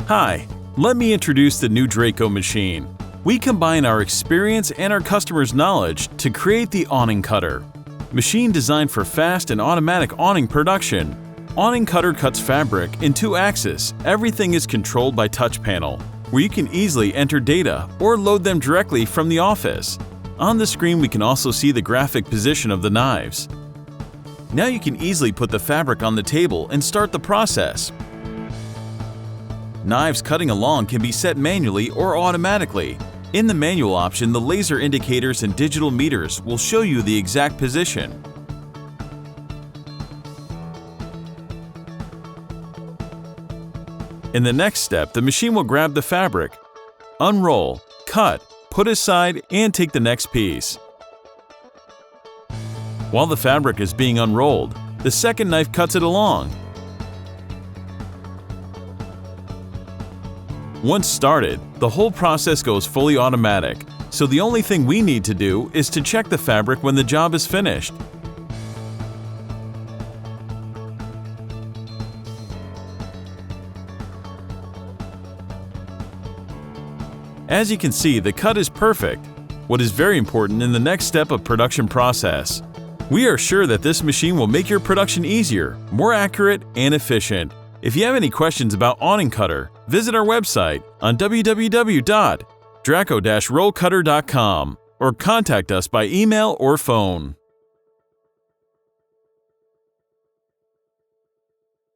Hi, let me introduce the new Draco machine. We combine our experience and our customers' knowledge to create the AwningCutter. Machine designed for fast and automatic awning production. AwningCutter cuts fabric in 2 axes. Everything is controlled by touch panel, where you can easily enter data or load them directly from the office. On the screen we can also see the graphic position of the knives. Now you can easily put the fabric on the table and start the process. Knives cutting along can be set manually or automatically. In the manual option, the laser indicators and digital meters will show you the exact position. In the next step, the machine will grab the fabric, unroll, cut, put aside, and take the next piece. While the fabric is being unrolled, the second knife cuts it along. Once started, the whole process goes fully automatic, so the only thing we need to do is to check the fabric when the job is finished. As you can see, the cut is perfect, what is very important in the next step of production process. We are sure that this machine will make your production easier, more accurate, and efficient. If you have any questions about AwningCutter, visit our website on www.draco-rollcutter.com or contact us by email or phone.